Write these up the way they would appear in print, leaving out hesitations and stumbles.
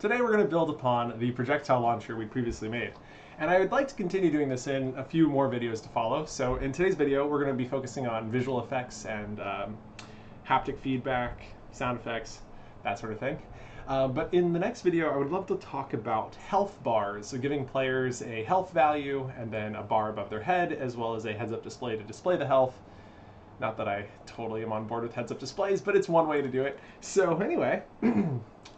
Today we're going to build upon the projectile launcher we previously made. And I would like to continue doing this in a few more videos to follow. So in today's video, we're going to be focusing on visual effects and haptic feedback, sound effects, that sort of thing. But in the next video, I would love to talk about health bars, so giving players a health value and then a bar above their head, as well as a heads-up display to display the health. Not that I totally am on board with heads-up displays, but it's one way to do it. So anyway,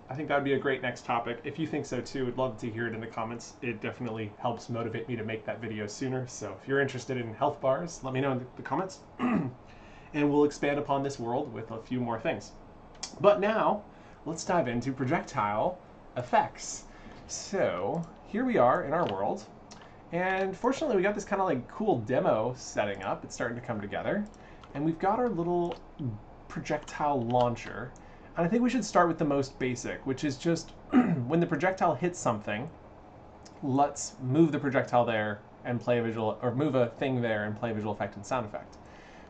I think that would be a great next topic. If you think so too, I'd love to hear it in the comments. It definitely helps motivate me to make that video sooner. So if you're interested in health bars, let me know in the comments. And we'll expand upon this world with a few more things. But now, let's dive into projectile effects. So here we are in our world. And fortunately, we got this kind of like cool demo setting up. It's starting to come together. And we've got our little projectile launcher. And I think we should start with the most basic, which is just when the projectile hits something, let's move the projectile there and play a visual, or move a thing there and play a visual effect and sound effect.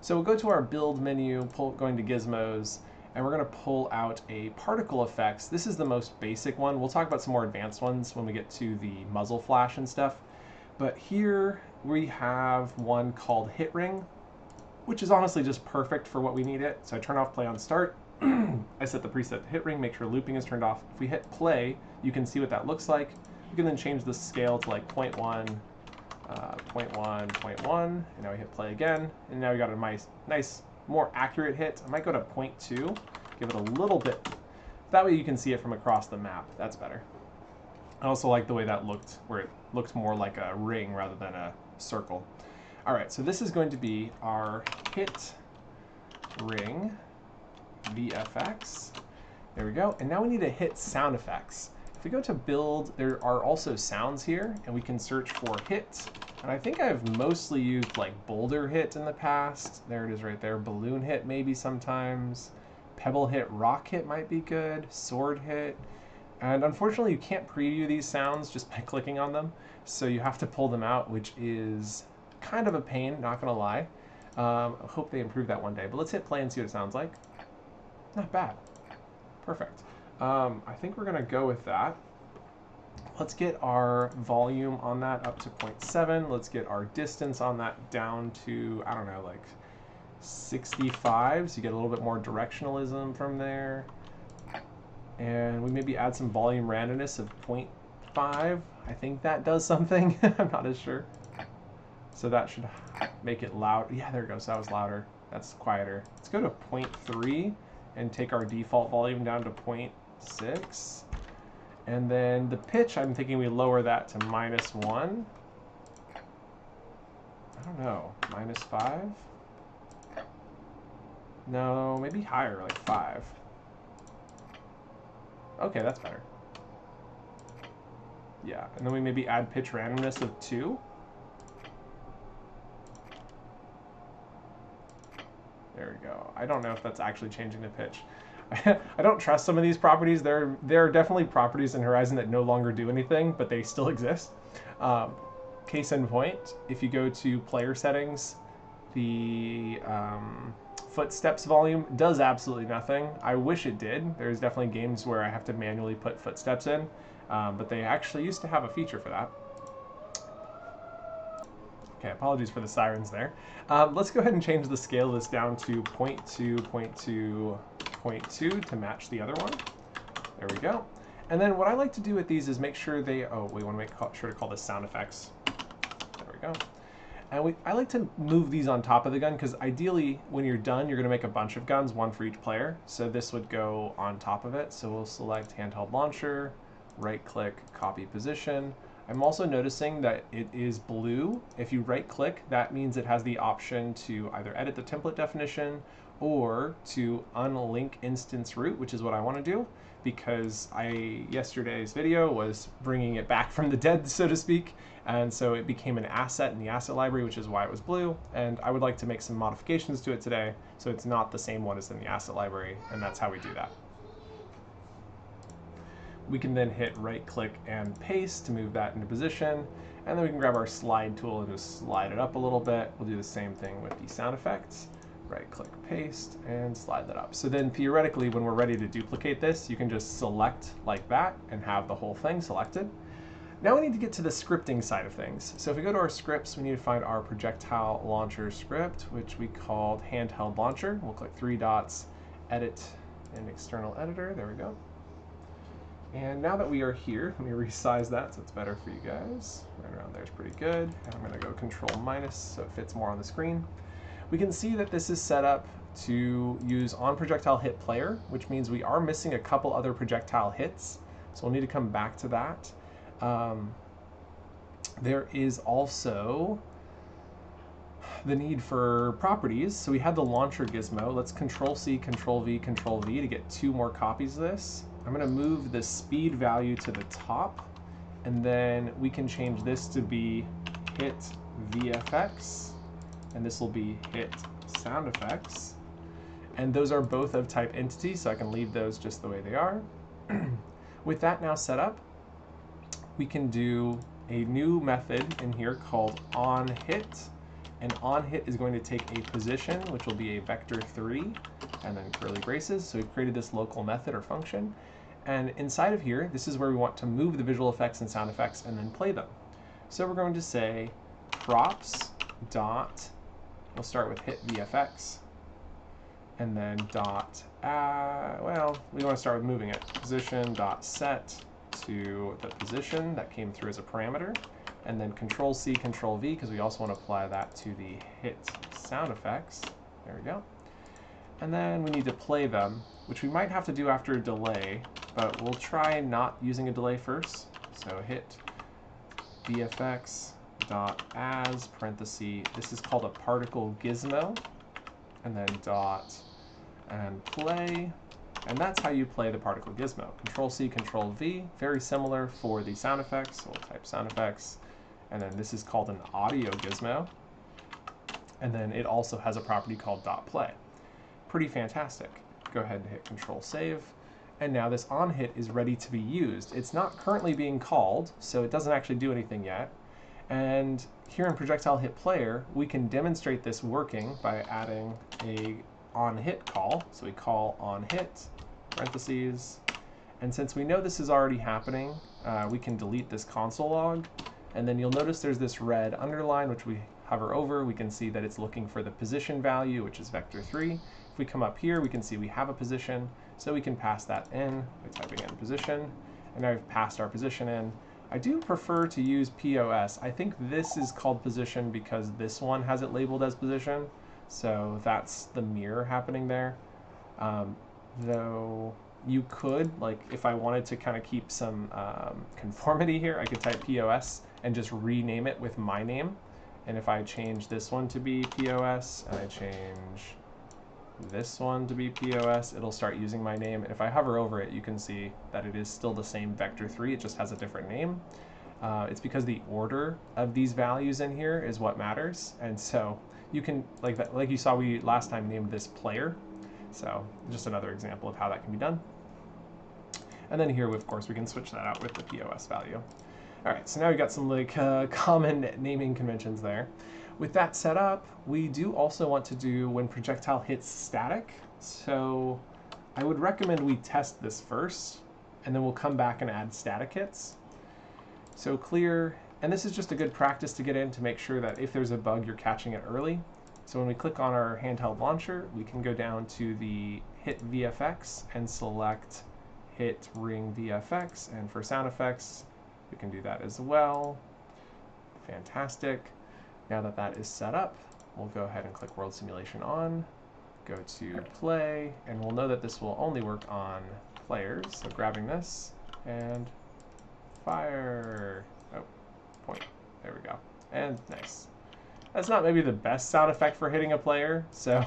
So we'll go to our build menu, going to gizmos, and we're going to pull out a particle effects. This is the most basic one. We'll talk about some more advanced ones when we get to the muzzle flash and stuff. But here we have one called hit ring, which is honestly just perfect for what we need it. So I turn off play on start. I set the preset to hit ring, make sure looping is turned off. If we hit play, you can see what that looks like. We can then change the scale to like 0.1, 0.1, 0.1, and now we hit play again. And now we got a nice, more accurate hit. I might go to 0.2, give it a little bit. That way you can see it from across the map. That's better. I also like the way that looked, where it looked more like a ring rather than a circle. All right, so this is going to be our hit ring VFX. There we go. And now we need to hit sound effects. If we go to build, there are also sounds here, and we can search for hit. And I think I've mostly used like boulder hit in the past. There it is right there. Balloon hit maybe sometimes. Pebble hit, rock hit might be good. Sword hit. And unfortunately, you can't preview these sounds just by clicking on them. So you have to pull them out, which is kind of a pain, not gonna lie. I hope they improve that one day. But let's hit play and see what it sounds like. Not bad. Perfect. I think we're gonna go with that. Let's get our volume on that up to 0.7. Let's get our distance on that down to, I don't know, like 65. So you get a little bit more directionalism from there. And we maybe add some volume randomness of 0.5. I think that does something. I'm not as sure. So that should make it loud. Yeah, there it goes. That was louder. That's quieter. Let's go to 0.3 and take our default volume down to 0.6. And then the pitch, I'm thinking we lower that to -1. I don't know, -5? No, maybe higher, like 5. Okay, that's better. Yeah, and then we maybe add pitch randomness of 2. There we go. I don't know if that's actually changing the pitch. I don't trust some of these properties. There are definitely properties in Horizon that no longer do anything, but they still exist. Case in point, if you go to player settings, the footsteps volume does absolutely nothing. I wish it did. There's definitely games where I have to manually put footsteps in, but they actually used to have a feature for that. Okay, apologies for the sirens there. Let's go ahead and change the scale of this down to 0.2, 0.2, 0.2 to match the other one. There we go. And then what I like to do with these is make sure they, we want to make sure to call this sound effects. There we go. And I like to move these on top of the gun because ideally when you're done, you're going to make a bunch of guns, one for each player. So this would go on top of it. So we'll select handheld launcher, right click, copy position. I'm also noticing that it is blue. If you right click, that means it has the option to either edit the template definition or to unlink instance root, which is what I want to do because yesterday's video was bringing it back from the dead, so to speak. And so it became an asset in the asset library, which is why it was blue. And I would like to make some modifications to it today so it's not the same one as in the asset library, and that's how we do that. We can then hit right click and paste to move that into position. And then we can grab our slide tool and just slide it up a little bit. We'll do the same thing with the sound effects. right-click paste, and slide that up. So then theoretically, when we're ready to duplicate this, you can just select like that and have the whole thing selected. Now we need to get to the scripting side of things. So if we go to our scripts, we need to find our projectile launcher script, which we called handheld launcher. We'll click 3 dots, edit in external editor. There we go. And now that we are here, let me resize that so it's better for you guys. Right around there is pretty good. And I'm going to go Control minus so it fits more on the screen. We can see that this is set up to use onProjectile hit player, which means we are missing a couple other projectile hits. So we'll need to come back to that. There is also the need for properties. So we had the launcher gizmo. Let's Control-C, Control-V, Control-V to get 2 more copies of this. I'm going to move the speed value to the top, and then we can change this to be hit VFX, and this will be hit sound effects. And those are both of type entity, so I can leave those just the way they are. With that now set up, we can do a new method in here called onHit. And onHit is going to take a position, which will be a vector3, and then curly braces. So we've created this local method or function. And inside of here, this is where we want to move the visual effects and sound effects and then play them. So we're going to say props dot, we'll start with hit VFX, and then dot, well, we want to start with moving it. Position dot set to the position that came through as a parameter, and then Control-C, Control-V, because we also want to apply that to the hit sound effects. There we go. And then we need to play them, which we might have to do after a delay, but we'll try not using a delay first. So hit VFX dot as parenthesis, this is called a particle gizmo, and then dot and play, and that's how you play the particle gizmo. Control-C, Control-V, very similar for the sound effects. So we'll type sound effects, and then this is called an audio gizmo, and then it also has a property called dot play. Pretty fantastic. Go ahead and hit Control Save, and now this onHit is ready to be used. It's not currently being called, so it doesn't actually do anything yet. And here in Projectile Hit Player, we can demonstrate this working by adding a onHit call. So we call onHit, parentheses, and since we know this is already happening, we can delete this console log, and then you'll notice there's this red underline, which we hover over, we can see that it's looking for the position value, which is vector3. If we come up here, we can see we have a position, so we can pass that in by typing in position, and now we've passed our position in. I do prefer to use POS. I think this is called position because this one has it labeled as position, so that's the mirror happening there. Though you could, like if I wanted to kind of keep some conformity here, I could type POS and just rename it with my name. And if I change this one to be POS and I change this one to be POS, it'll start using my name. And if I hover over it, you can see that it is still the same vector3, it just has a different name. It's because the order of these values in here is what matters. And so you can, like you saw we last time named this player. So just another example of how that can be done. And then here, of course, we can switch that out with the POS value. All right, so now we've got some common naming conventions there. With that set up, we do also want to do when projectile hits static. So I would recommend we test this first, and then we'll come back and add static hits. So clear, and this is just a good practice to get in to make sure that if there's a bug, you're catching it early. So when we click on our handheld launcher, we can go down to the hit VFX and select hit ring VFX, and for sound effects, we can do that as well. Fantastic. Now that that is set up, we'll go ahead and click World Simulation on, go to play, and we'll know that this will only work on players. So grabbing this and fire. Oh, point. There we go. And nice. That's not maybe the best sound effect for hitting a player, so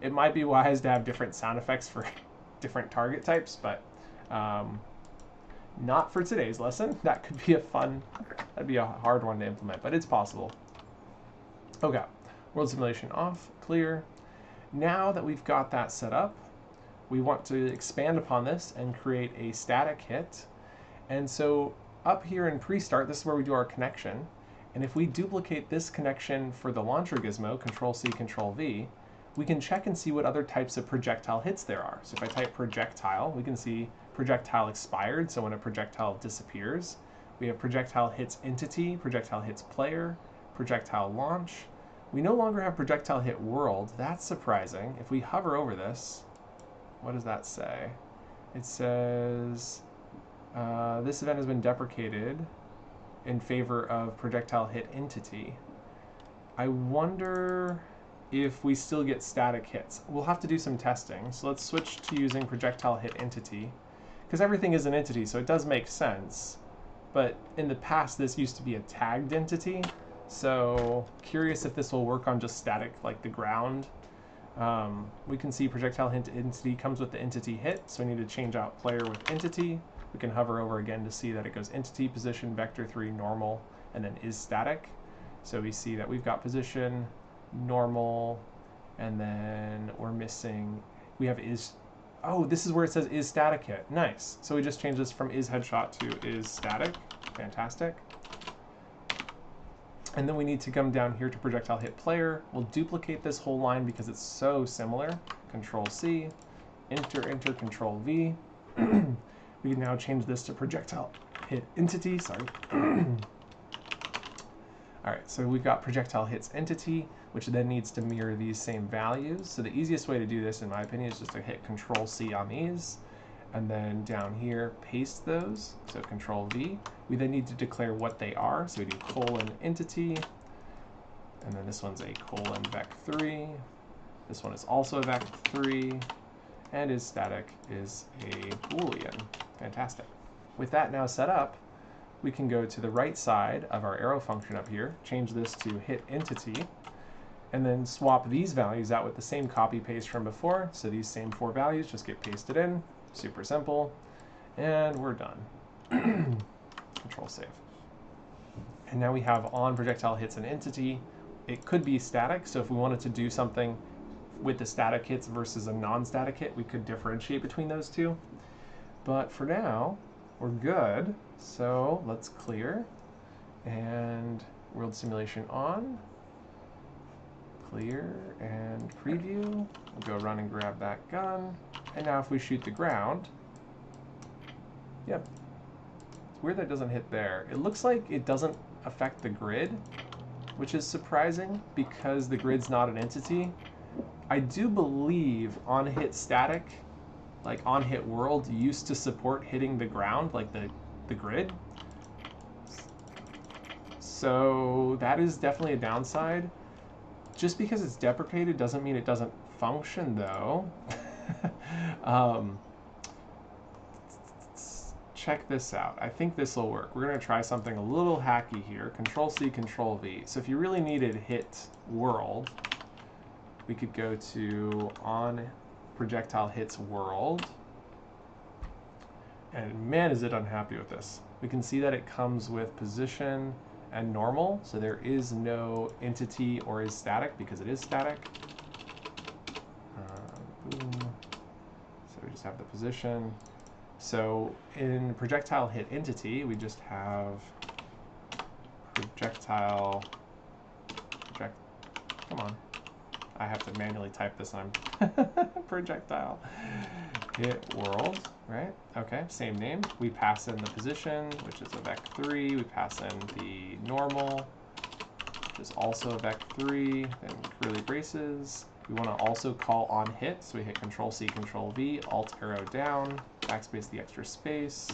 it might be wise to have different sound effects for different target types, but not for today's lesson. That could be that'd be a hard one to implement, but it's possible. Okay, World Simulation off, clear. Now that we've got that set up, we want to expand upon this and create a static hit. And so up here in pre-start, this is where we do our connection. And if we duplicate this connection for the launcher gizmo, Control-C, Control-V, we can check and see what other types of projectile hits there are. So if I type projectile, we can see projectile expired, so when a projectile disappears. We have projectile hits entity, projectile hits player, projectile launch. We no longer have projectile hit world. That's surprising. If we hover over this, what does that say? It says this event has been deprecated in favor of projectile hit entity. I wonder if we still get static hits. We'll have to do some testing. So let's switch to using projectile hit entity, because everything is an entity, so it does make sense. But in the past, this used to be a tagged entity. So curious if this will work on just static, like the ground. We can see projectile hit entity comes with the entity hit, so we need to change out player with entity. We can hover over again to see that it goes entity, position, vector 3, normal, and then is static. So we see that we've got position, normal, and then we're missing, we have is, oh, this is where it says is static hit. Nice. So we just changed this from is headshot to is static. Fantastic. And then we need to come down here to projectile hit player. We'll duplicate this whole line because it's so similar. Control C, enter, Control V. We can now change this to projectile hit entity, sorry. All right, so we've got projectile hits entity, which then needs to mirror these same values. So the easiest way to do this, in my opinion, is just to hit Control C on these, and then down here, paste those, so Control V. We then need to declare what they are, so we do colon entity, and then this one's a colon vec3. This one is also a vec3, and is static is a Boolean. Fantastic. With that now set up, we can go to the right side of our arrow function up here, change this to hit entity, and then swap these values out with the same copy paste from before. So these same 4 values just get pasted in. Super simple. And we're done. Control save. And now we have on projectile hits an entity. It could be static, so if we wanted to do something with the static hits versus a non-static hit, we could differentiate between those two. But for now, we're good. So let's clear and world simulation on. Clear and preview. We'll go run and grab that gun. And now if we shoot the ground, yep. It's weird that it doesn't hit there. It looks like it doesn't affect the grid, which is surprising because the grid's not an entity. I do believe on hit static, like on hit world, used to support hitting the ground, like the grid. So that is definitely a downside. Just because it's deprecated doesn't mean it doesn't function, though. Check this out. I think this will work. We're going to try something a little hacky here. Control C, Control V. So if you really needed hit world, we could go to on projectile hits world. And man, is it unhappy with this. We can see that it comes with position and normal, so there is no entity or is static because it is static. Boom. So we just have the position. So in projectile hit entity, we just have projectile, come on. I have to manually type this on projectile hit world, right? Okay, same name. We pass in the position, which is a vec3. We pass in the normal, which is also a vec3, then curly braces. We want to also call on hit, so we hit Control C, Control V, Alt arrow down, backspace the extra space.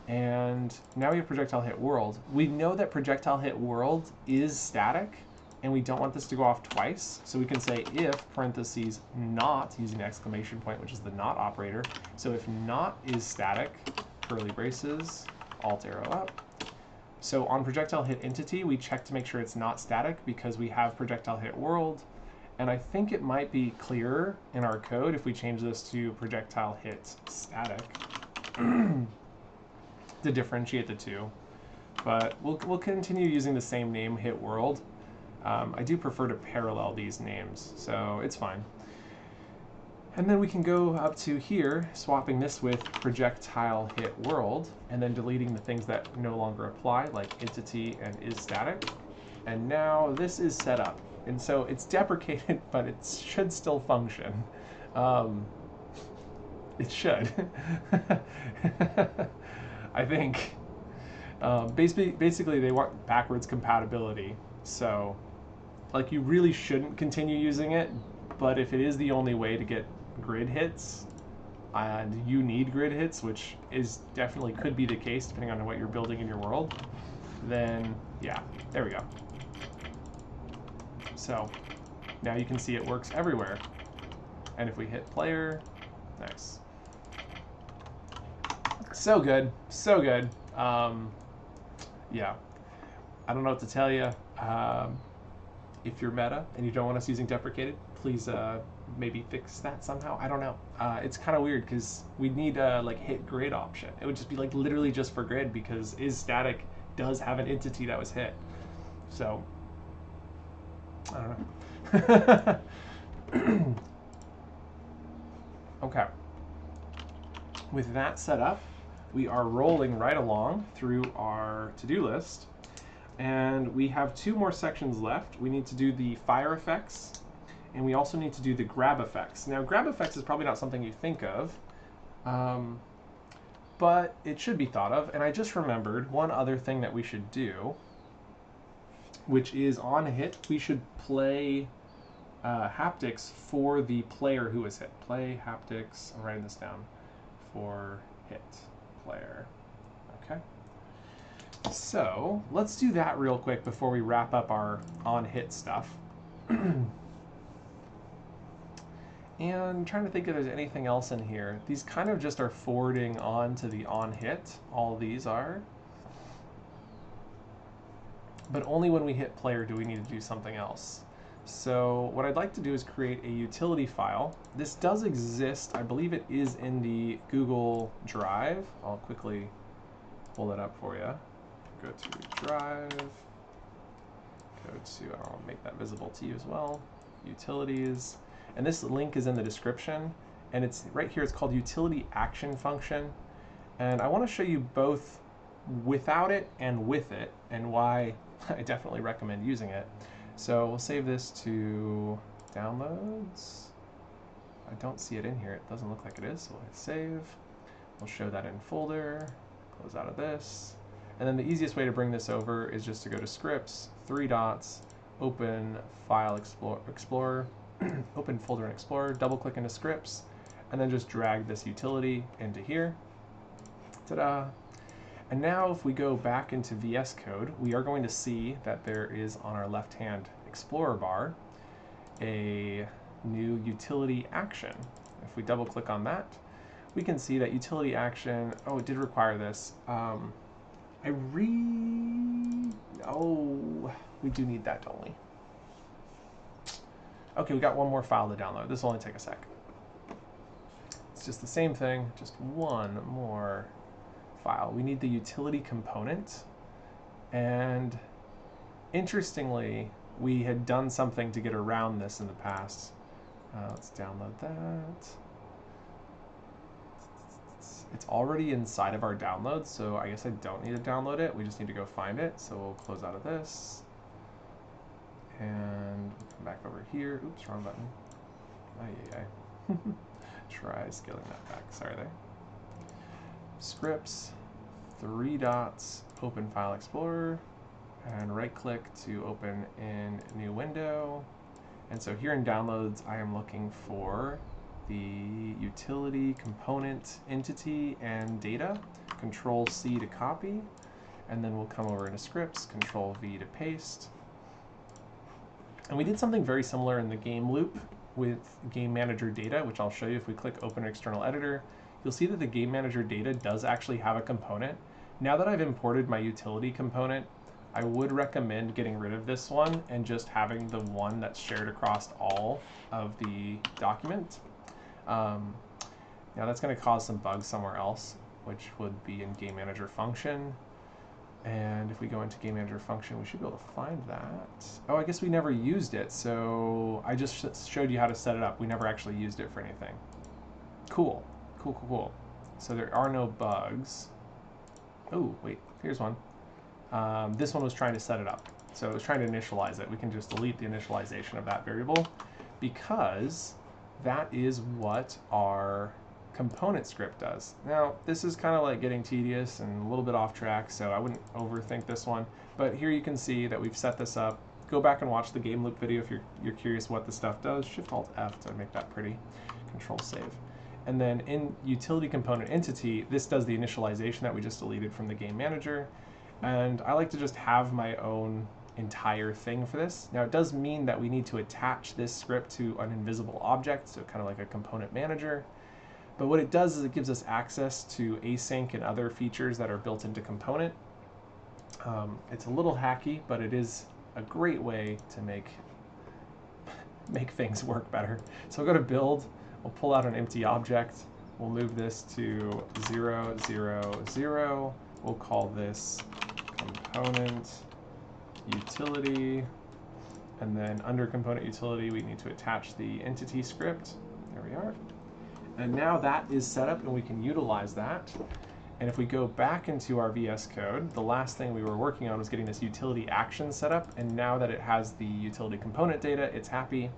And now we have projectile hit world. We know that projectile hit world is static, and we don't want this to go off twice. So we can say if parentheses not, using an exclamation point, which is the not operator. So if not is static, curly braces, Alt arrow up. So on projectile hit entity, we check to make sure it's not static because we have projectile hit world. And I think it might be clearer in our code if we change this to projectile hit static to differentiate the two. But we'll continue using the same name, hit world. I do prefer to parallel these names, so it's fine. And then we can go up to here, swapping this with projectile hit world, and then deleting the things that no longer apply, like entity and is static. And now this is set up. And so it's deprecated, but it should still function. It should. I think. Basically, they want backwards compatibility. So, like, you really shouldn't continue using it, but if it is the only way to get grid hits, and you need grid hits, which is definitely could be the case depending on what you're building in your world, then yeah, there we go. So now you can see it works everywhere. And if we hit player, nice. So good, so good. Yeah, I don't know what to tell you. If you're meta and you don't want us using deprecated, please maybe fix that somehow. I don't know. It's kind of weird because we'd need a like hit grid option. It would just be like literally just for grid because is static does have an entity that was hit. So I don't know. Okay. With that set up, we are rolling right along through our to-do list. And we have 2 more sections left. We need to do the fire effects, and we also need to do the grab effects. Now, grab effects is probably not something you think of, but it should be thought of. And I just remembered one other thing that we should do, which is on hit, we should play haptics for the player who was hit. Play haptics, I'm writing this down, for hit player. Okay. So let's do that real quick before we wrap up our on-hit stuff. And trying to think if there's anything else in here. These kind of just are forwarding on to the on-hit. All these are. But only when we hit player do we need to do something else. So what I'd like to do is create a utility file. This does exist. I believe it is in the Google Drive. I'll quickly pull that up for you. Go to Drive, go to, I'll make that visible to you as well, Utilities, and this link is in the description, and it's right here, it's called Utility Action Function, and I want to show you both without it and with it, and why I definitely recommend using it. So we'll save this to downloads. I don't see it in here, it doesn't look like it is, so we'll hit save. We'll show that in folder, close out of this. And then the easiest way to bring this over is just to go to scripts, 3 dots, open file explorer, open folder in Explorer, double click into scripts, and then just drag this utility into here. Ta-da! And now if we go back into VS Code, we are going to see that there is on our left-hand Explorer bar a new utility action. If we double click on that, we can see that utility action, oh, it did require this. Oh, we do need that, don't we? Okay, we got one more file to download. This will only take a sec. It's just the same thing, just one more file. We need the utility component, and interestingly, we had done something to get around this in the past. Let's download that. It's already inside of our downloads, so I guess I don't need to download it. We just need to go find it. So we'll close out of this. And we'll come back over here. Oops, wrong button. Ay. Try scaling that back. Sorry there. Scripts, 3 dots, open File Explorer, and right click to open in new window. And so here in downloads, I am looking for the utility component entity and data, Control C to copy, and then we'll come over into scripts, Control V to paste. And we did something very similar in the game loop with game manager data, which I'll show you if we click open external editor. You'll see that the game manager data does actually have a component. Now that I've imported my utility component, I would recommend getting rid of this one and just having the one that's shared across all of the document. Now that's going to cause some bugs somewhere else, which would be in game manager function. And if we go into game manager function, we should be able to find that. Oh, I guess we never used it, so I just showed you how to set it up. We never actually used it for anything. Cool, cool, cool, cool. So there are no bugs. Oh, wait, here's one. This one was trying to set it up. So it was trying to initialize it. We can just delete the initialization of that variable because that is what our component script does. Now, this is kind of like getting tedious and a little bit off track, so I wouldn't overthink this one. But here you can see that we've set this up. Go back and watch the game loop video if you're curious what this stuff does. Shift-Alt-F to make that pretty. Control-Save. And then in utility component entity, this does the initialization that we just deleted from the game manager. And I like to just have my own entire thing for this. Now it does mean that we need to attach this script to an invisible object, so kind of like a component manager. But what it does is it gives us access to async and other features that are built into component. It's a little hacky, but it is a great way to make things work better. So we'll go to build, we'll pull out an empty object, we'll move this to 0, 0, 0. We'll call this component utility, and then under component utility we need to attach the entity script. There we are. And now that is set up and we can utilize that. And if we go back into our VS Code, the last thing we were working on was getting this utility action set up, and now that it has the utility component data, it's happy.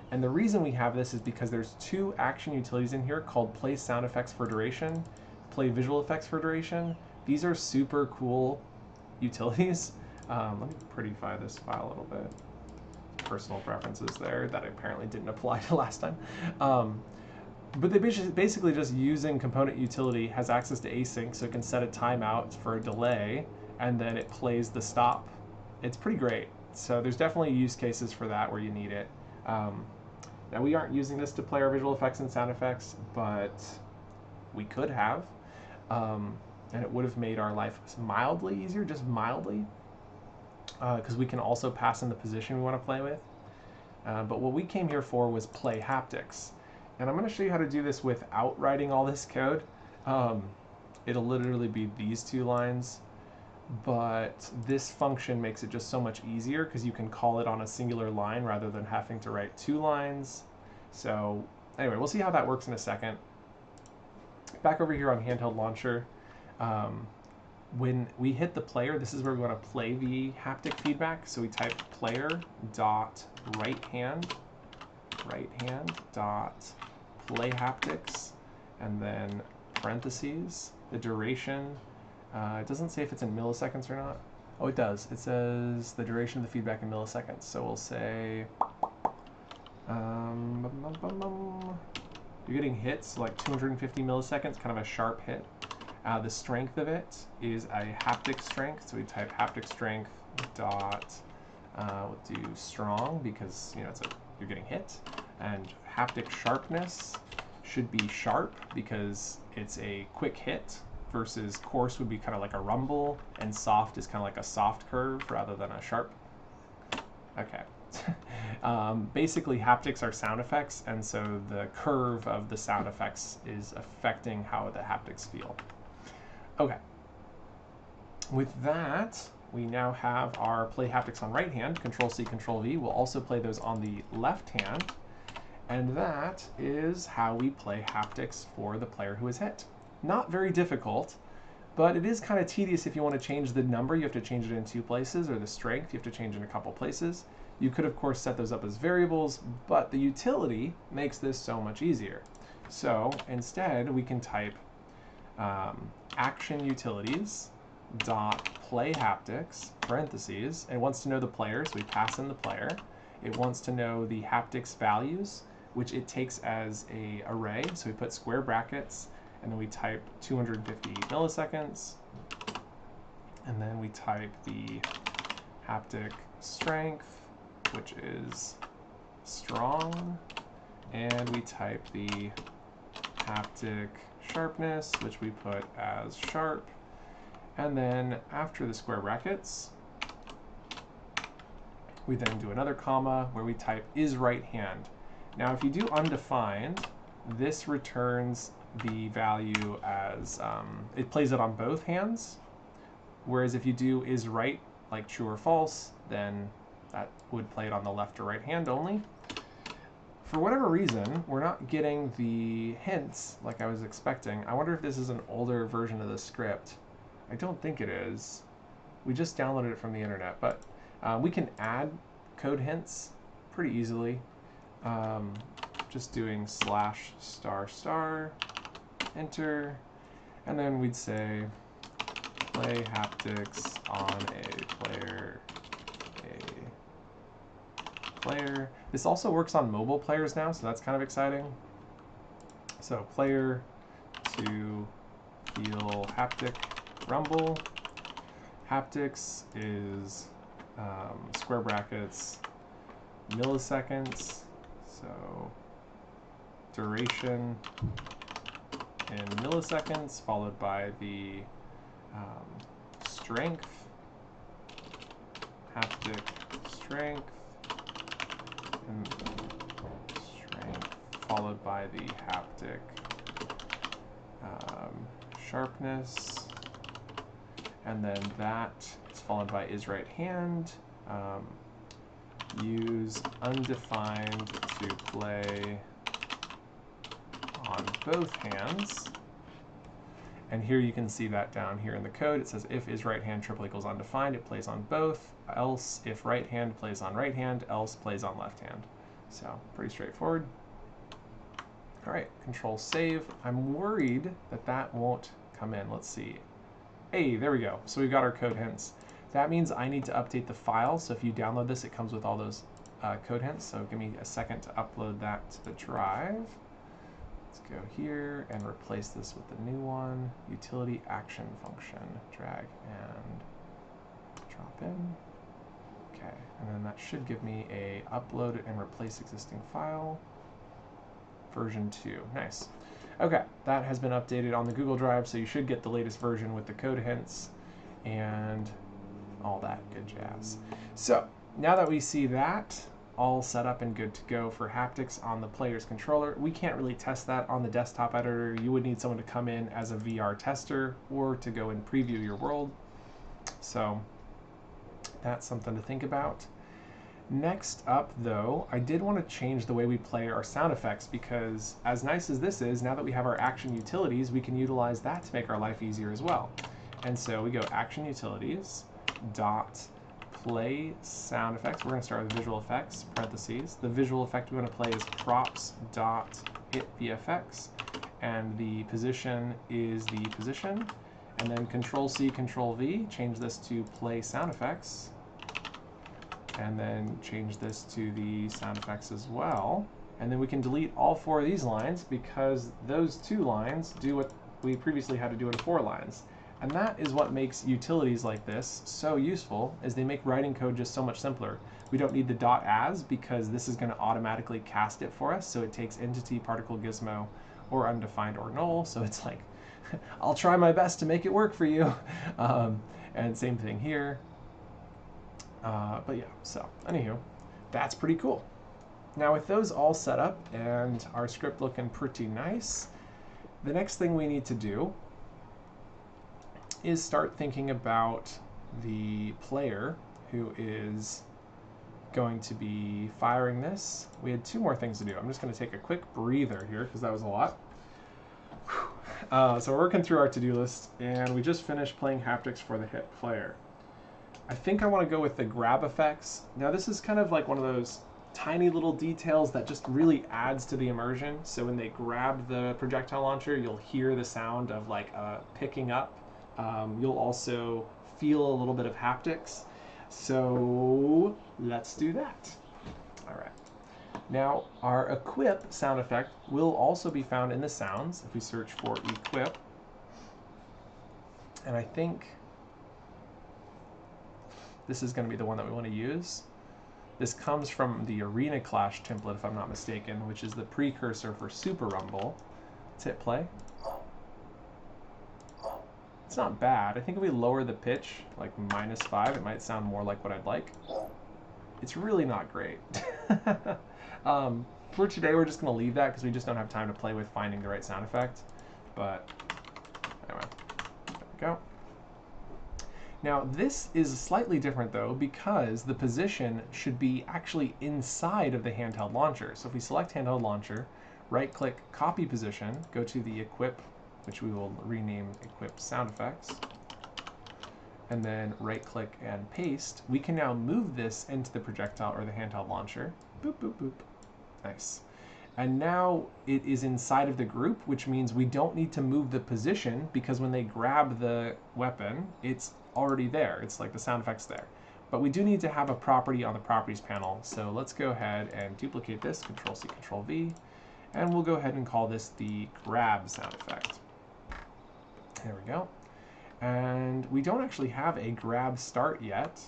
And the reason we have this is because there's two action utilities in here called play sound effects for duration, play visual effects for duration. These are super cool utilities. Let me prettify this file a little bit. Personal preferences there that apparently didn't apply to last time. But they basically just using component utility has access to async, so it can set a timeout for a delay, and then it plays the stop. It's pretty great. So there's definitely use cases for that where you need it. Now we aren't using this to play our visual effects and sound effects, but we could have. And it would have made our life mildly easier, just mildly, because we can also pass in the position we want to play with. But what we came here for was play haptics. And I'm going to show you how to do this without writing all this code. It'll literally be these two lines, but this function makes it just so much easier because you can call it on a singular line rather than having to write two lines. So anyway, we'll see how that works in a second. Back over here on handheld launcher, when we hit the player, this is where we want to play the haptic feedback. So we type player dot right hand dot play haptics, and then parentheses, the duration. It doesn't say if it's in milliseconds or not. Oh, it does. It says the duration of the feedback in milliseconds. So we'll say you're getting hits like 250 milliseconds, kind of a sharp hit. The strength of it is a haptic strength, so we type haptic strength dot, we'll do strong because you're getting hit, and haptic sharpness should be sharp because it's a quick hit, versus coarse would be kind of like a rumble, and soft is kind of like a soft curve rather than a sharp. Okay. Basically, haptics are sound effects, and so the curve of the sound effects is affecting how the haptics feel. Okay. With that, we now have our play haptics on right hand, Control-C, Control-V. We'll also play those on the left hand, and that is how we play haptics for the player who is hit. Not very difficult, but it is kind of tedious if you want to change the number. You have to change it in two places, or the strength, you have to change it in a couple places. You could, of course, set those up as variables, but the utility makes this so much easier. So instead, we can type action utilities dot play haptics, parentheses. It wants to know the player, so we pass in the player. It wants to know the haptics values, which it takes as an array, so we put square brackets, and then we type 250 milliseconds, and then we type the haptic strength, which is strong, and we type the haptic sharpness, which we put as sharp, and then after the square brackets, we then do another comma where we type is right hand. Now if you do undefined, this returns the value as, it plays it on both hands, whereas if you do is right, like true or false, then that would play it on the left or right hand only. For whatever reason, we're not getting the hints like I was expecting. I wonder if this is an older version of the script. I don't think it is. We just downloaded it from the internet, but we can add code hints pretty easily. Just doing /**, enter, and then we'd say play haptics on a player. This also works on mobile players now, so that's kind of exciting. So player to feel haptic rumble. Haptics is square brackets milliseconds, so duration in milliseconds, followed by the strength, haptic strength, and strength, followed by the haptic sharpness, and then that is followed by is right hand. Use undefined to play on both hands. And here you can see that down here in the code. It says if is right hand triple equals undefined, it plays on both. Else, if right hand plays on right hand, else plays on left hand. So pretty straightforward. All right, control save. I'm worried that that won't come in. Let's see. Hey, there we go. So we've got our code hints. That means I need to update the file. So if you download this, it comes with all those code hints. So give me a second to upload that to the drive. Let's go here and replace this with the new one. Utility action function. Drag and drop in. Okay, and then that should give me a upload and replace existing file. Version 2. Nice. Okay, that has been updated on the Google Drive, so you should get the latest version with the code hints and all that good jazz. So now that we see that all set up and good to go for haptics on the player's controller, we can't really test that on the desktop editor. You would need someone to come in as a VR tester or to go and preview your world. So that's something to think about. Next up, though, I did want to change the way we play our sound effects, because as nice as this is, now that we have our action utilities, we can utilize that to make our life easier as well. And so we go action utilities dot play sound effects. We're going to start with visual effects, parentheses. The visual effect we want to play is props dot hit VFX, and the position is the position. And then Control C, Control V, change this to play sound effects. And then change this to the sound effects as well. And then we can delete all 4 of these lines, because those 2 lines do what we previously had to do in 4 lines. And that is what makes utilities like this so useful, is they make writing code just so much simpler. We don't need the .as, because this is going to automatically cast it for us. So it takes entity, particle, gizmo, or undefined or null. So it's like, I'll try my best to make it work for you. And same thing here. But yeah, so anywho, that's pretty cool. Now with those all set up and our script looking pretty nice, the next thing we need to do is start thinking about the player who is going to be firing this. We had 2 more things to do. I'm just going to take a quick breather here because that was a lot. So we're working through our to-do list, and we just finished playing haptics for the hit player. I think I want to go with the grab effects. Now this is kind of like one of those tiny little details that just really adds to the immersion. So when they grab the projectile launcher, you'll hear the sound of like picking up. You'll also feel a little bit of haptics. So let's do that. All right. Now our equip sound effect will also be found in the sounds if we search for equip. And I think this is going to be the one that we want to use. This comes from the Arena Clash template, if I'm not mistaken, which is the precursor for Super Rumble. Let's hit play. It's not bad. I think if we lower the pitch, like -5, it might sound more like what I'd like. It's really not great. For today, we're just going to leave that because we just don't have time to play with finding the right sound effect. But anyway, there we go. Now this is slightly different though, because the position should be actually inside of the handheld launcher. So if we select handheld launcher, right click, copy position, go to the equip, which we will rename equip sound effects. and then right click and paste, we can now move this into the projectile or the handheld launcher. Boop, boop, boop. Nice. And now it is inside of the group, which means we don't need to move the position because when they grab the weapon, it's already there. It's like the sound effect's there. But we do need to have a property on the properties panel. So let's go ahead and duplicate this, Control-C, Control-V, and we'll go ahead and call this the grab sound effect. There we go. And we don't actually have a grab start yet.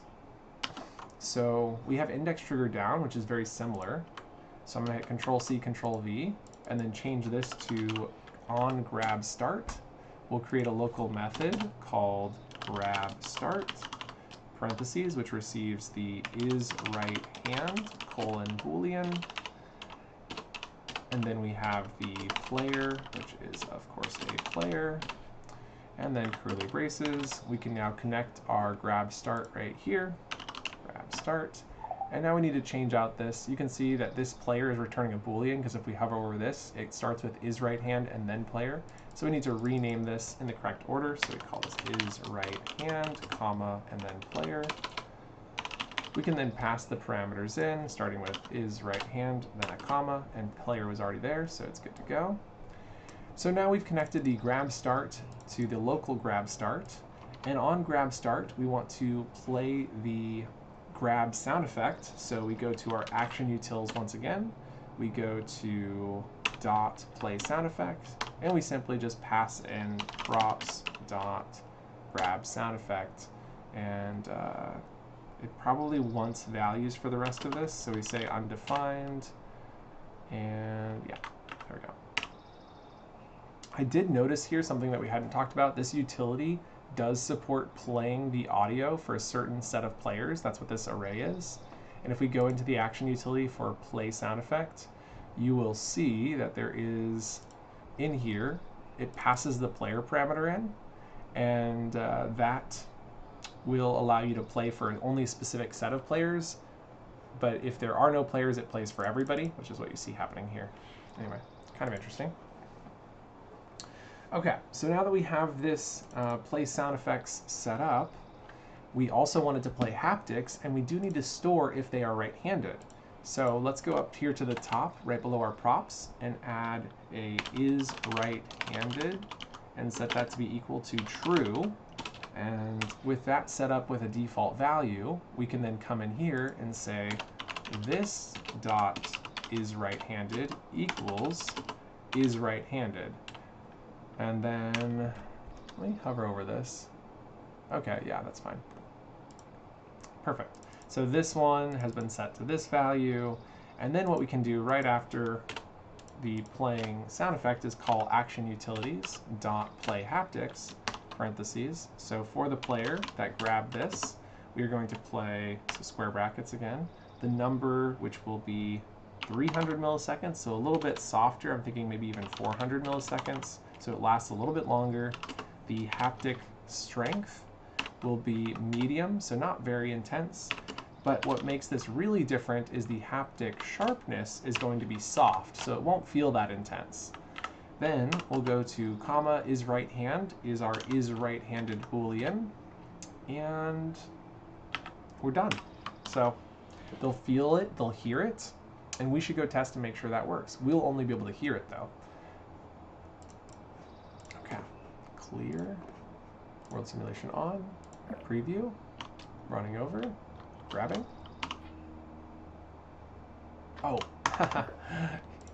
So we have index trigger down, which is very similar. So I'm going to hit Control-C, Control-V, and then change this to on grab start. We'll create a local method called grab start, parentheses, which receives the is right hand, colon, boolean. And then we have the player, which is, of course, a player. And then curly braces. We can now connect our grab start right here. Grab start. And now we need to change out this. You can see that this player is returning a boolean because if we hover over this, it starts with is right hand and then player. So we need to rename this in the correct order. So we call this is right hand, comma, and then player. We can then pass the parameters in, starting with is right hand, then a comma, and player was already there, so it's good to go. So now we've connected the grab start to the local grab start. And on grab start, we want to play the grab sound effect. So we go to our action utils once again. We go to dot play sound effect, and we simply just pass in props dot grab sound effect. And it probably wants values for the rest of this. So we say undefined, and yeah, there we go. I did notice here something that we hadn't talked about. This utility does support playing the audio for a certain set of players. That's what this array is. And if we go into the action utility for play sound effect, you will see that there is in here, it passes the player parameter in, and that will allow you to play for only a specific set of players. But if there are no players, it plays for everybody, which is what you see happening here. Anyway, kind of interesting. Okay, so now that we have this play sound effects set up, we also wanted to play haptics, and we do need to store if they are right-handed. So let's go up here to the top, right below our props, and add a is right-handed, and set that to be equal to true. And with that set up with a default value, we can then come in here and say this dot is right-handed equals is right-handed. And then, let me hover over this. Okay, yeah, that's fine. Perfect. So this one has been set to this value. And then what we can do right after the playing sound effect is call action utilities dot play haptics, parentheses. So for the player that grabbed this, we are going to play, so square brackets again, the number which will be 300 milliseconds, so a little bit softer. I'm thinking maybe even 400 milliseconds. So it lasts a little bit longer. The haptic strength will be medium, so not very intense. But what makes this really different is the haptic sharpness is going to be soft, so it won't feel that intense. Then we'll go to comma is right hand is our is right-handed boolean, and we're done. So they'll feel it, they'll hear it, and we should go test and make sure that works. We'll only be able to hear it though. Clear, world simulation on, preview, running over, grabbing. Oh,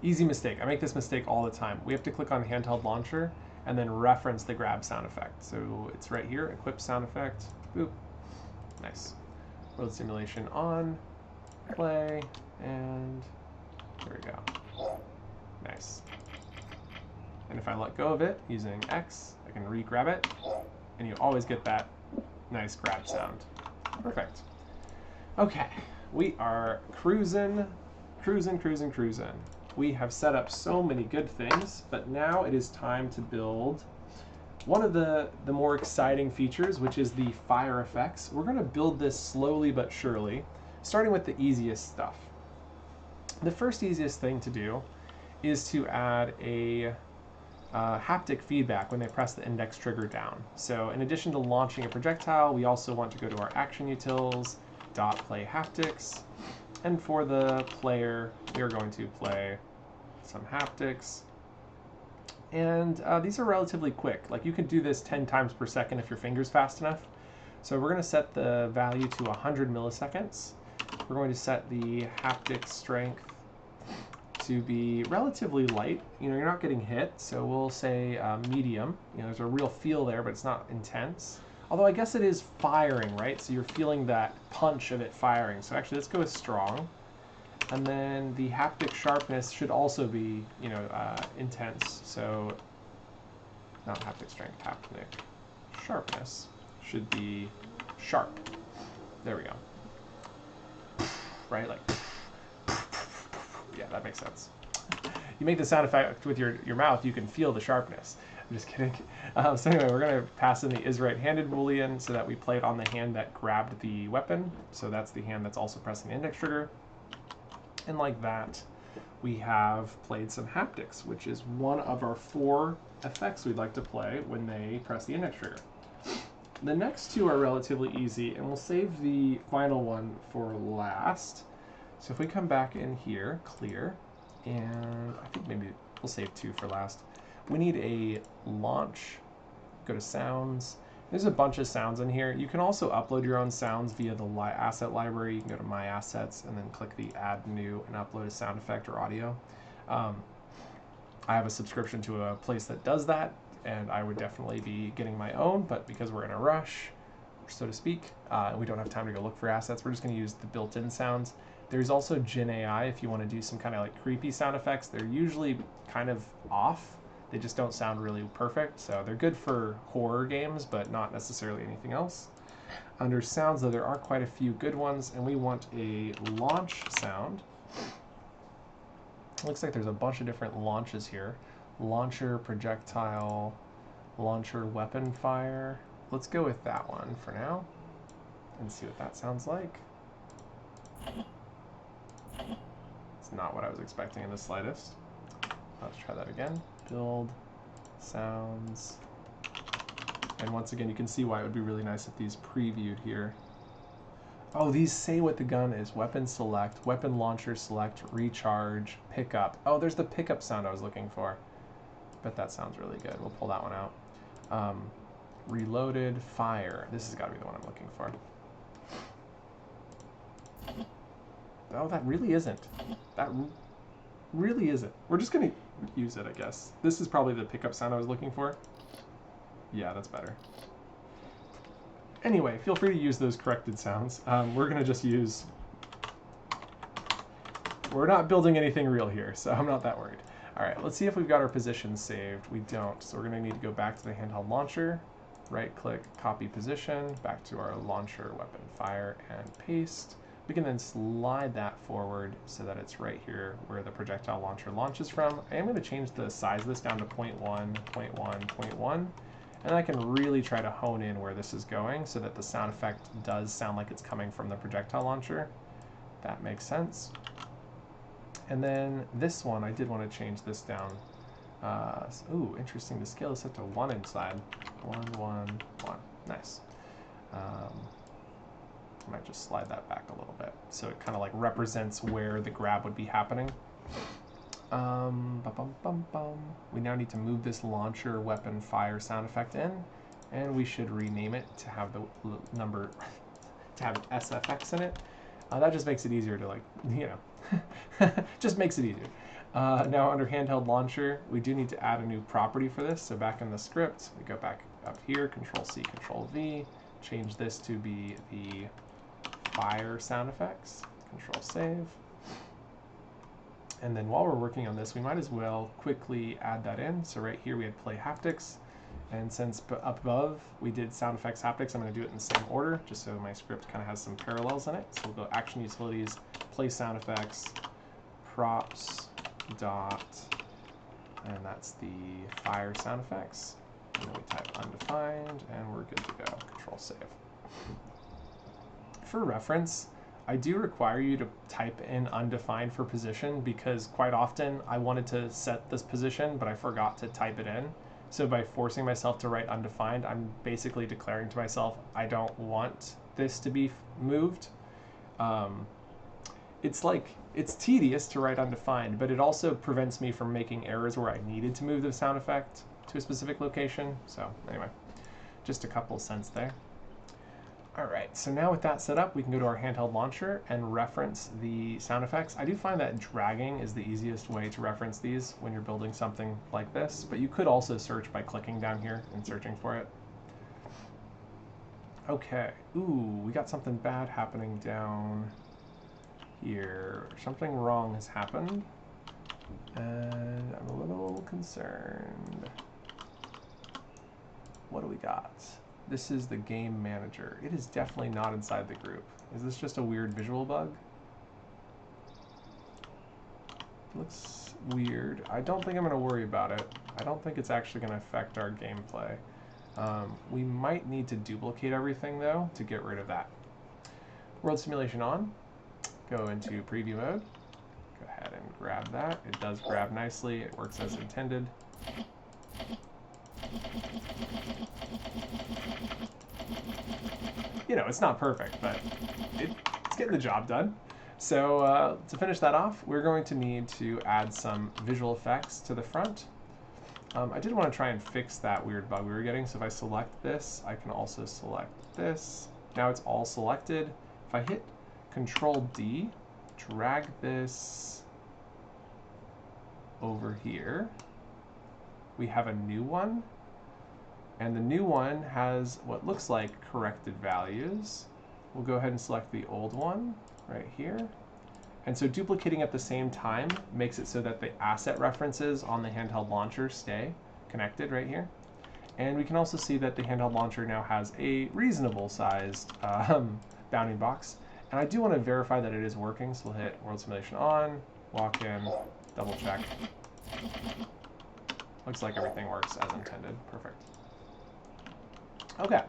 easy mistake. I make this mistake all the time. We have to click on handheld launcher and then reference the grab sound effect. So it's right here, equip sound effect, boop, nice. World simulation on, play, and there we go, nice. And if I let go of it using X, I can re-grab it, and you always get that nice grab sound. Perfect. Okay, we are cruising. We have set up so many good things, but now it is time to build one of the more exciting features, which is the fire effects. We're going to build this slowly but surely, starting with the easiest stuff. The first easiest thing to do is to add a haptic feedback when they press the index trigger down. So in addition to launching a projectile, we also want to go to our action utils, .play haptics, and for the player, we are going to play some haptics. And these are relatively quick. Like you can do this 10 times per second if your finger's fast enough. So we're going to set the value to 100 milliseconds. We're going to set the haptic strength to be relatively light. You know, you're not getting hit, so we'll say medium. You know, there's a real feel there, but it's not intense. Although I guess it is firing, right? So you're feeling that punch of it firing. So actually, let's go with strong. And then the haptic sharpness should also be, you know, intense. So not haptic strength, haptic sharpness should be sharp. There we go. Right, like, yeah, that makes sense. You make the sound effect with your mouth, you can feel the sharpness. I'm just kidding. So anyway, we're going to pass in the is right-handed boolean so that we play it on the hand that grabbed the weapon. So that's the hand that's also pressing the index trigger. And like that, we have played some haptics, which is one of our 4 effects we'd like to play when they press the index trigger. The next 2 are relatively easy, and we'll save the final one for last. So if we come back in here, clear, and I think maybe we'll save 2 for last. We need a launch, go to sounds. There's a bunch of sounds in here. You can also upload your own sounds via the asset library. You can go to My Assets and then click the Add New and upload a sound effect or audio. I have a subscription to a place that does that, and I would definitely be getting my own, but because we're in a rush, so to speak, we don't have time to go look for assets, we're just going to use the built-in sounds. There's also Gen AI if you want to do some kind of like creepy sound effects. They're usually kind of off. They just don't sound really perfect, so they're good for horror games, but not necessarily anything else. Under sounds, though, there are quite a few good ones, and we want a launch sound. It looks like there's a bunch of different launches here. Launcher, projectile, launcher, weapon fire. Let's go with that one for now and see what that sounds like. It's not what I was expecting in the slightest. Let's try that again. Build, sounds, and once again you can see why it would be really nice if these previewed here. Oh, these say what the gun is. Weapon select, weapon launcher select, recharge, pickup. Oh, there's the pickup sound I was looking for. Bet that sounds really good. We'll pull that one out. Reloaded, fire. This has got to be the one I'm looking for. Oh, that really isn't. That really isn't. We're just going to use it, I guess. This is probably the pickup sound I was looking for. Yeah, that's better. Anyway, feel free to use those corrected sounds. We're going to just use... We're not building anything real here, so I'm not that worried. All right, let's see if we've got our positions saved. We don't, so we're going to need to go back to the handheld launcher, right-click, copy position, back to our launcher, weapon, fire, and paste. We can then slide that forward so that it's right here where the projectile launcher launches from. I am going to change the size of this down to 0.1, 0.1, 0.1, and I can really try to hone in where this is going so that the sound effect does sound like it's coming from the projectile launcher. That makes sense. And then this one, I did want to change this down. Ooh, interesting. The scale is set to 1 inside. 1, 1, 1. Nice. I might just slide that back a little bit so it kind of like represents where the grab would be happening. We now need to move this launcher weapon fire sound effect in, and we should rename it to have the number, to have SFX in it. That just makes it easier to, like, you know, just makes it easier. Now under handheld launcher, we do need to add a new property for this. So back in the script, we go back up here, Control-C, Control-V, change this to be the fire sound effects, Control-Save. And then while we're working on this, we might as well quickly add that in. So right here we had play haptics, and since up above we did sound effects haptics, I'm going to do it in the same order, just so my script kind of has some parallels in it. So we'll go action utilities, play sound effects, props, dot, and that's the fire sound effects. And then we type undefined, and we're good to go. Control-Save. For reference, I do require you to type in undefined for position because quite often I wanted to set this position, but I forgot to type it in. So by forcing myself to write undefined, I'm basically declaring to myself, I don't want this to be moved. It's tedious to write undefined, but it also prevents me from making errors where I needed to move the sound effect to a specific location. So anyway, just a couple cents there. All right, so now with that set up, we can go to our handheld launcher and reference the sound effects. I do find that dragging is the easiest way to reference these when you're building something like this, but you could also search by clicking down here and searching for it. Okay, ooh, we got something bad happening down here. Something wrong has happened, and I'm a little concerned. What do we got? This is the game manager. It is definitely not inside the group. Is this just a weird visual bug? Looks weird. I don't think I'm going to worry about it. I don't think it's actually going to affect our gameplay. We might need to duplicate everything though to get rid of that. World simulation on. Go into preview mode. Go ahead and grab that. It does grab nicely. It works as intended. You know, it's not perfect, but it's getting the job done. So to finish that off, we're going to need to add some visual effects to the front. I did want to try and fix that weird bug we were getting, so if I select this, I can also select this. Now it's all selected. If I hit Control D, drag this over here, we have a new one. And the new one has what looks like corrected values. We'll go ahead and select the old one right here. And so duplicating at the same time makes it so that the asset references on the handheld launcher stay connected right here. And we can also see that the handheld launcher now has a reasonable sized bounding box. And I do want to verify that it is working, so we'll hit World Simulation on, walk in, double check. Looks like everything works as intended. Perfect. Okay,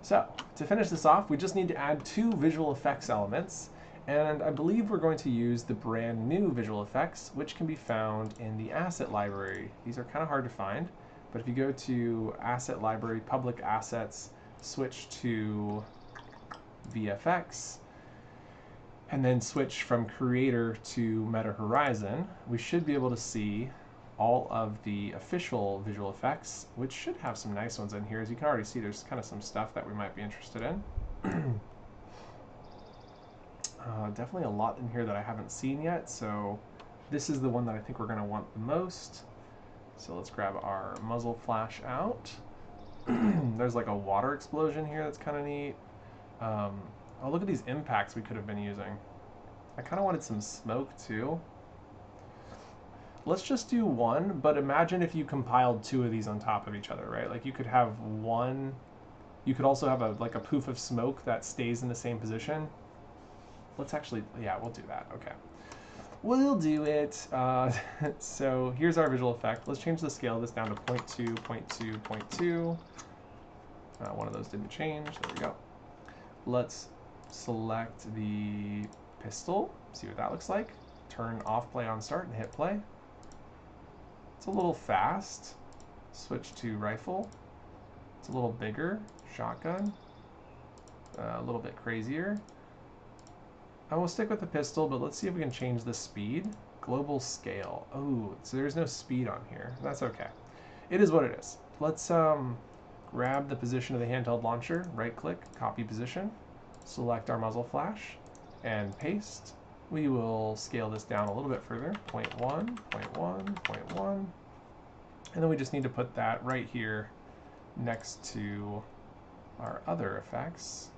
so to finish this off, we just need to add 2 visual effects elements, and I believe we're going to use the brand new visual effects, which can be found in the asset library. These are kind of hard to find, but if you go to asset library, public assets, switch to VFX, and then switch from creator to meta horizon, we should be able to see all of the official visual effects, which should have some nice ones in here. As you can already see, there's kind of some stuff that we might be interested in. Definitely a lot in here that I haven't seen yet, so this is the one that I think we're going to want the most. So let's grab our muzzle flash out. There's like a water explosion here that's kind of neat. Oh, look at these impacts we could have been using. I kind of wanted some smoke too. Let's just do one, but imagine if you compiled 2 of these on top of each other, right? Like you could have one, you could also have a poof of smoke that stays in the same position. Let's actually, yeah, we'll do that, okay. We'll do it. So here's our visual effect. Let's change the scale of this down to 0.2, 0.2, 0.2. One of those didn't change, there we go. Let's select the pistol, see what that looks like. Turn off play on start and hit play. It's a little fast. Switch to rifle. It's a little bigger. Shotgun. A little bit crazier. I will stick with the pistol, but let's see if we can change the speed. Global scale. Oh, so there's no speed on here. That's okay. It is what it is. Let's grab the position of the handheld launcher, right click, copy position, select our muzzle flash, and paste. We will scale this down a little bit further, 0.1, 0.1, 0.1, and then we just need to put that right here next to our other effects.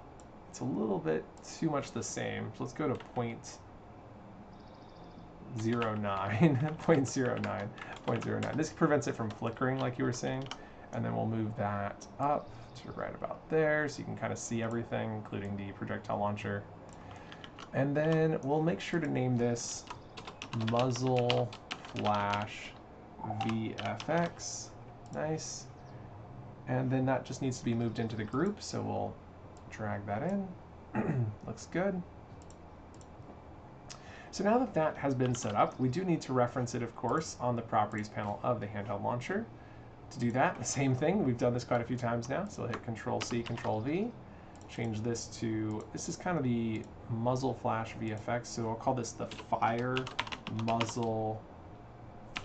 It's a little bit too much the same, so let's go to 0.09, 0.09, 0.09. This prevents it from flickering like you were saying, and then we'll move that up to right about there so you can kind of see everything, including the projectile launcher. And then we'll make sure to name this muzzle flash VFX. Nice. And then that just needs to be moved into the group, so we'll drag that in. Looks good. So now that that has been set up, we do need to reference it, of course, on the properties panel of the handheld launcher. To do that, the same thing. We've done this quite a few times now. So I'll hit Control-C, Control-V. Change this to, this is kind of the muzzle flash VFX. So I'll call this the Fire Muzzle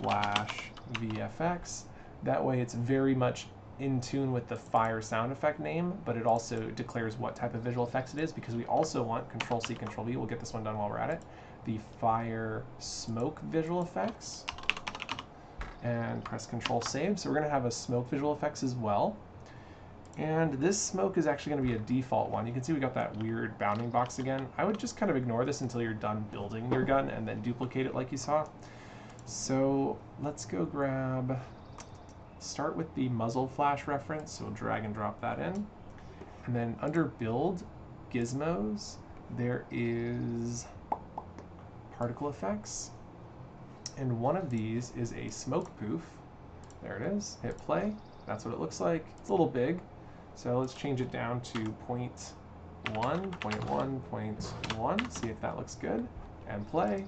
Flash VFX. That way it's very much in tune with the fire sound effect name, but it also declares what type of visual effects it is, because we also want Control-C, Control-V. We'll get this one done while we're at it. The Fire Smoke visual effects. And press Control-Save. So we're going to have a smoke visual effects as well. And this smoke is actually going to be a default one. You can see we got that weird bounding box again. I would just kind of ignore this until you're done building your gun and then duplicate it like you saw. So let's go grab, start with the muzzle flash reference. So we'll drag and drop that in. And then under build gizmos, there is particle effects. And one of these is a smoke poof. There it is. Hit play. That's what it looks like. It's a little big. So let's change it down to 0.1, 0.1, 0.1. See if that looks good. And play.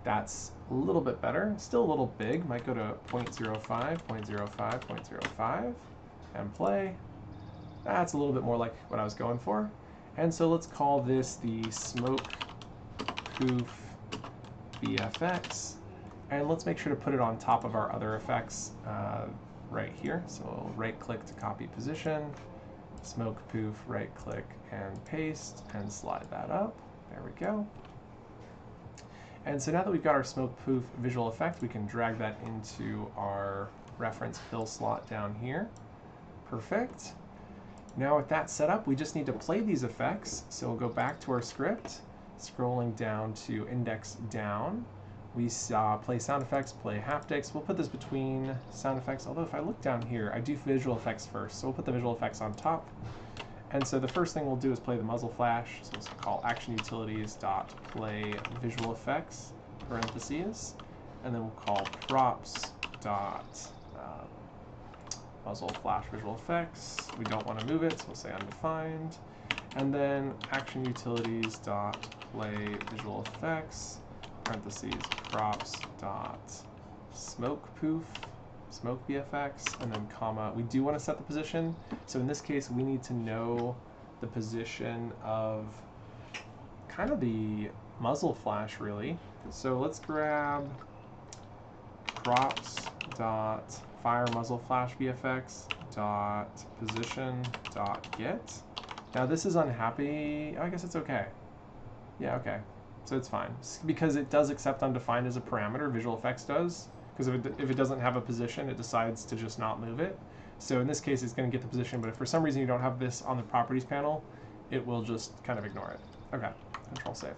That's a little bit better. Still a little big. Might go to 0.05, 0.05, 0.05. And play. That's a little bit more like what I was going for. And so let's call this the smoke poof VFX. And let's make sure to put it on top of our other effects right here. So we'll right click to copy position, smoke poof, right click and paste and slide that up. There we go. And so now that we've got our smoke poof visual effect, we can drag that into our reference fill slot down here. Perfect. Now with that set up, we just need to play these effects. So we'll go back to our script, scrolling down to index down. We saw play sound effects, play haptics. We'll put this between sound effects, although if I look down here, I do visual effects first. So we'll put the visual effects on top. And so the first thing we'll do is play the muzzle flash. So let's call action utilities dot play visual effects, parentheses. And then we'll call props dot muzzle flash visual effects. We don't want to move it, so we'll say undefined. And then action utilities dot play visual effects, parentheses, props dot smoke poof, smoke VFX, and then comma. We do want to set the position. So in this case, we need to know the position of kind of the muzzle flash, really. So let's grab props dot fire muzzle flash VFX dot position dot get. Now this is unhappy. I guess it's okay. Yeah, okay. So it's fine, because it does accept undefined as a parameter. Visual effects does, because if it doesn't have a position, it decides to just not move it. So in this case, it's going to get the position, but if for some reason you don't have this on the properties panel, it will just kind of ignore it. Okay, Control Save.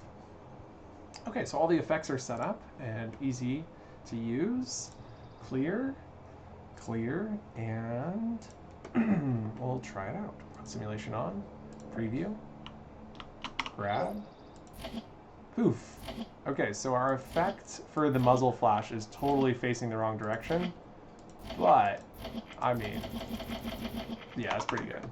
Okay, so all the effects are set up and easy to use. Clear, clear, and we'll try it out. Simulation on, preview, grab. Poof. Okay, so our effect for the muzzle flash is totally facing the wrong direction, but, I mean, yeah, it's pretty good.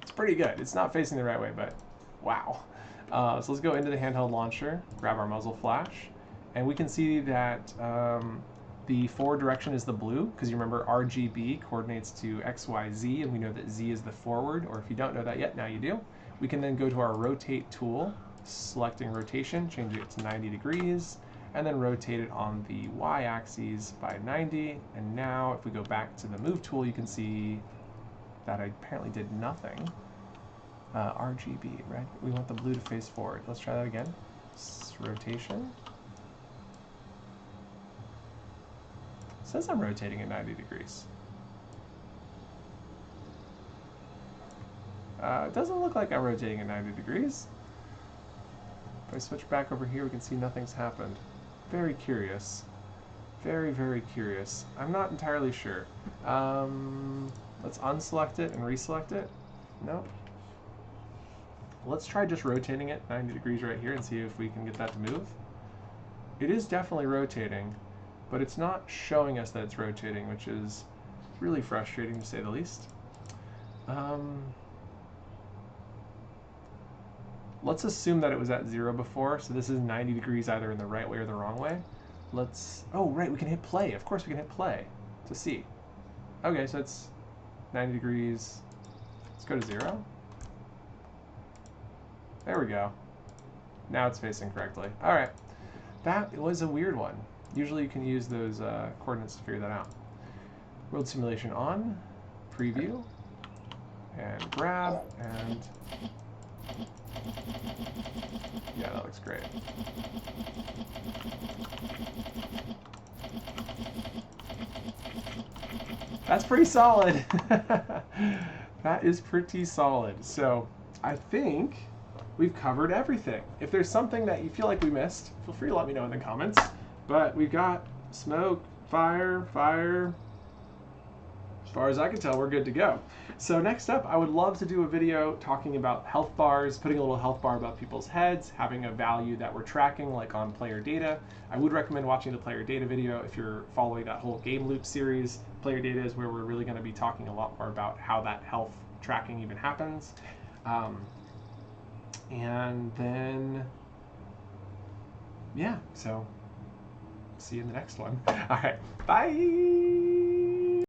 It's pretty good. It's not facing the right way, but wow. So let's go into the handheld launcher, grab our muzzle flash, and we can see that the forward direction is the blue, because you remember RGB coordinates to X, Y, Z, and we know that Z is the forward, or if you don't know that yet, now you do. We can then go to our rotate tool, selecting rotation, change it to 90 degrees, and then rotate it on the y-axis by 90. And now if we go back to the move tool, you can see that I apparently did nothing. RGB, right? We want the blue to face forward. Let's try that again. Rotation. It says I'm rotating at 90 degrees. It doesn't look like I'm rotating at 90 degrees. If I switch back over here, we can see nothing's happened. Very curious. Very, very curious. I'm not entirely sure. Let's unselect it and reselect it. Nope. Let's try just rotating it 90 degrees right here and see if we can get that to move. It is definitely rotating, but it's not showing us that it's rotating, which is really frustrating to say the least. let's assume that it was at 0 before, so this is 90 degrees either in the right way or the wrong way. Oh, right, we can hit play. Of course we can hit play to see. Okay, so it's 90 degrees. Let's go to 0. There we go. Now it's facing correctly. All right, that was a weird one. Usually you can use those coordinates to figure that out. World simulation on, preview, and grab, and yeah, that looks great. That's pretty solid. That is pretty solid. So I think we've covered everything. If there's something that you feel like we missed, feel free to let me know in the comments. But we've got smoke, fire, fire. As far as I can tell, we're good to go. So next up, I would love to do a video talking about health bars, putting a little health bar above people's heads, having a value that we're tracking, like on player data. I would recommend watching the player data video if you're following that whole game loop series. Player data is where we're really going to be talking a lot more about how that health tracking even happens. And then, yeah, so see you in the next one. All right, bye.